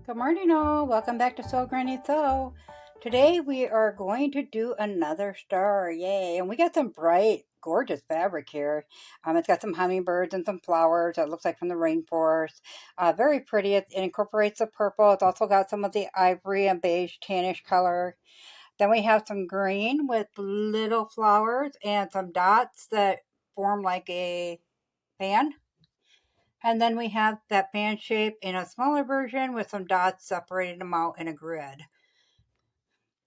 Good morning all, welcome back to Sew Granny Sew. Today we are going to do another star, yay! And we got some bright, gorgeous fabric here. It's got some hummingbirds and some flowers that looks like from the rainforest. Very pretty, it incorporates the purple. It's also got some of the ivory and beige tannish color. Then we have some green with little flowers and some dots that form like a fan. And then we have that fan shape in a smaller version with some dots separating them out in a grid.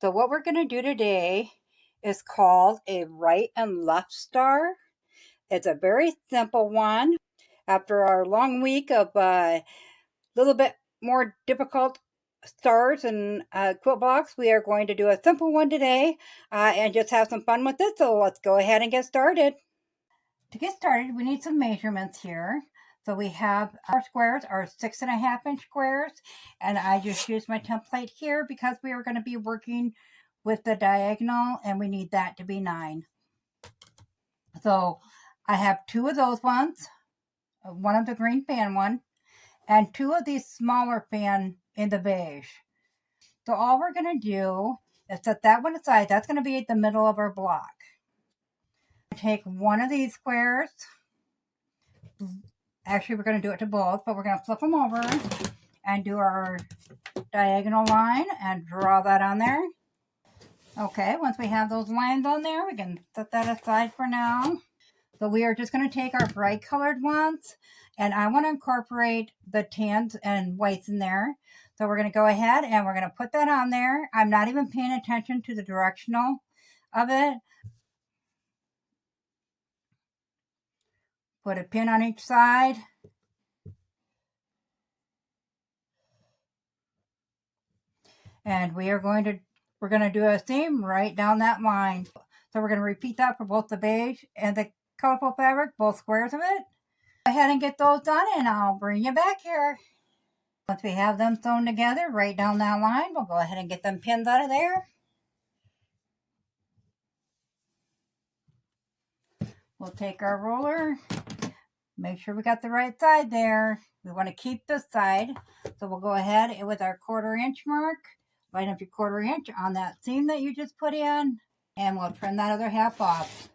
So what we're going to do today is called a right and left star. It's a very simple one. After our long week of a little bit more difficult stars and quilt blocks, we are going to do a simple one today and just have some fun with it. So let's go ahead and get started. To get started, we need some measurements here. So we have our squares, our 6.5-inch squares, and I just used my template here because we are going to be working with the diagonal and we need that to be 9. So I have 2 of those ones, one of the green fan one, and 2 of these smaller fan in the beige. So all we're going to do is set that one aside. That's going to be at the middle of our block. Take one of these squares. Actually, we're going to do it to both, but we're going to flip them over and do our diagonal line and draw that on there. Okay, once we have those lines on there, we can set that aside for now. So we are just going to take our bright colored ones, and I want to incorporate the tans and whites in there. So we're going to go ahead and we're going to put that on there. I'm not even paying attention to the directional of it. Put a pin on each side. And we're going to do a seam right down that line. So we're going to repeat that for both the beige and the colorful fabric, both squares of it. Go ahead and get those done and I'll bring you back here. Once we have them sewn together right down that line, we'll go ahead and get them pins out of there. We'll take our ruler, make sure we got the right side there. We want to keep this side, so we'll go ahead and with our 1/4 inch mark, line up your 1/4 inch on that seam that you just put in, and we'll trim that other half off.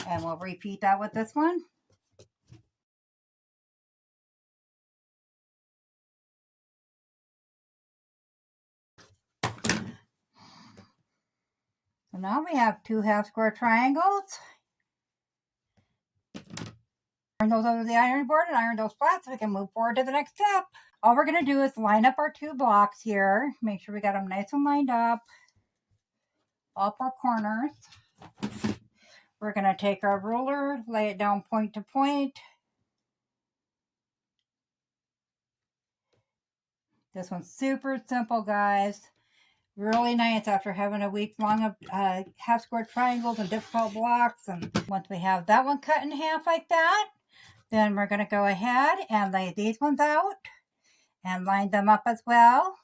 And we'll repeat that with this one. So now we have 2 half square triangles. Turn those over the ironing board and iron those flat so we can move forward to the next step. All we're going to do is line up our 2 blocks here. Make sure we got them nice and lined up. All 4 corners. We're going to take our ruler, lay it down point to point. This one's super simple, guys. Really nice after having a week long of half square triangles and difficult blocks. And once we have that one cut in half like that, then we're going to go ahead and lay these ones out and line them up as well.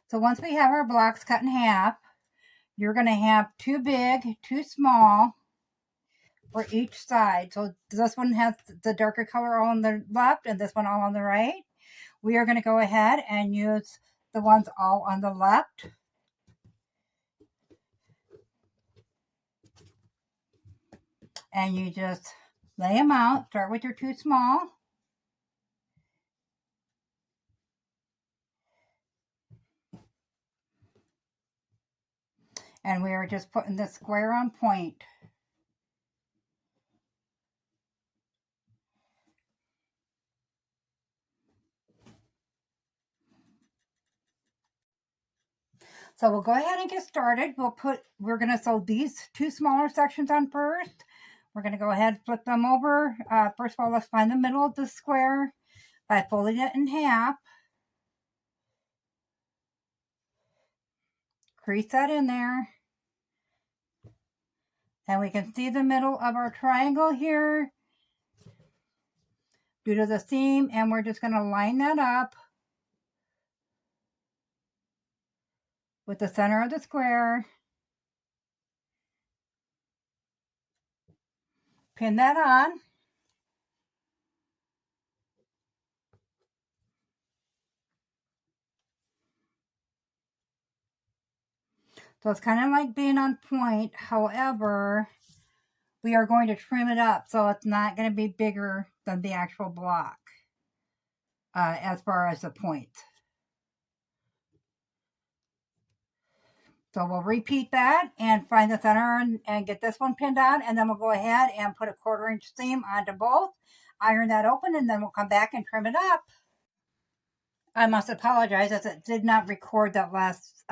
So once we have our blocks cut in half, you're going to have 2 big, 2 small for each side. So this one has the darker color all on the left and this one all on the right. We are going to go ahead and use the ones all on the left. And you just lay them out. Start with your 2 small. And we are just putting the square on point. So we'll go ahead and get started. We're going to sew these 2 smaller sections on first. We're going to go ahead and flip them over. First of all, let's find the middle of the square by folding it in half. Crease that in there. And we can see the middle of our triangle here due to the seam, and we're just going to line that up. with the center of the square. Pin that on. So it's kind of like being on point. However, we are going to trim it up so it's not going to be bigger than the actual block as far as the point. So we'll repeat that and find the center and get this one pinned on, and then we'll go ahead and put a 1/4 inch seam onto both, iron that open, and then we'll come back and trim it up. I must apologize as it did not record that last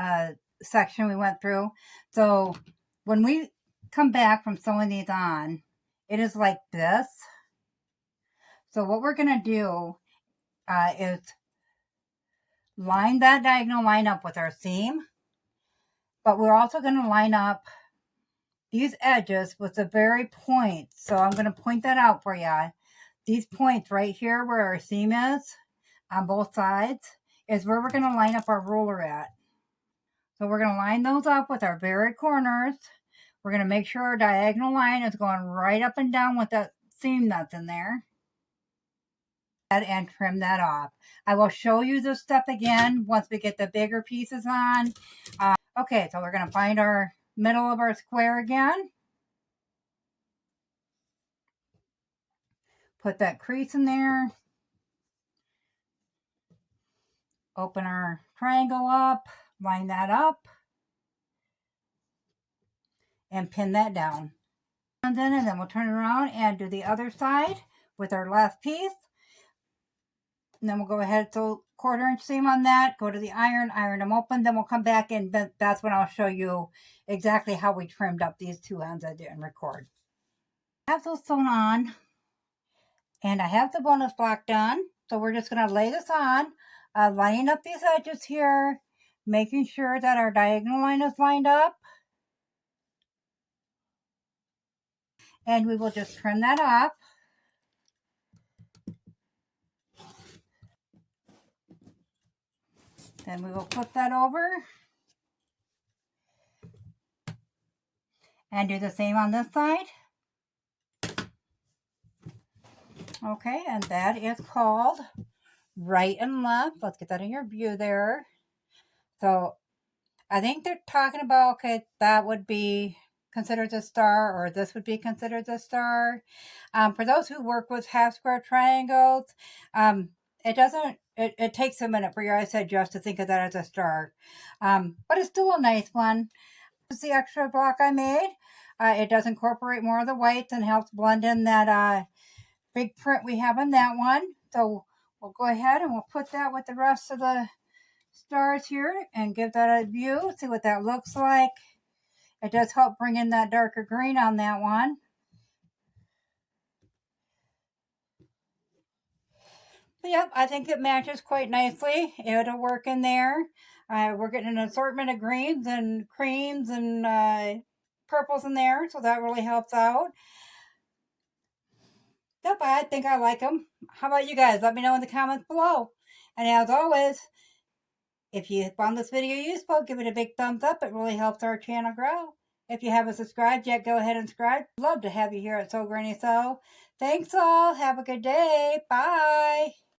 section we went through. So when we come back from sewing these on, it is like this. So what we're going to do is line that diagonal line up with our seam, but we're also going to line up these edges with the very point. So I'm going to point that out for you. These points right here where our seam is on both sides is where we're going to line up our ruler at. So we're going to line those up with our very corners. We're going to make sure our diagonal line is going right up and down with that seam that's in there. And trim that off. I will show you this step again once we get the bigger pieces on. Okay, so we're going to find our middle of our square again. Put that crease in there. Open our triangle up, line that up, and pin that down. And then we'll turn it around and do the other side with our last piece. And then we'll go ahead, so 1/4 inch seam on that, go to the iron them open, then we'll come back and that's when I'll show you exactly how we trimmed up these two ends I didn't record. I have those sewn on, and I have the bonus block done. So we're just going to lay this on, lining up these edges here, making sure that our diagonal line is lined up. And we will just trim that off. Then we will flip that over and do the same on this side. Okay, and that is called right and left. Let's get that in your view there. So I think they're talking about, okay, that would be considered a star, or this would be considered a star. For those who work with half square triangles, it takes a minute for your eyes to adjust to think of that as a star. But it's still a nice one. This is the extra block I made. It does incorporate more of the whites and helps blend in that big print we have on that one. So we'll go ahead and we'll put that with the rest of the stars here and give that a view, see what that looks like. It does help bring in that darker green on that one. But yep, I think it matches quite nicely. It'll work in there. We're getting an assortment of greens and creams and purples in there, so that really helps out. Yep, I think I like them. How about you guys? Let me know in the comments below. And as always, if you found this video useful, give it a big thumbs up. It really helps our channel grow. If you haven't subscribed yet, go ahead and subscribe. Love to have you here at Sew Granny Sew. Thanks all. Have a good day. Bye.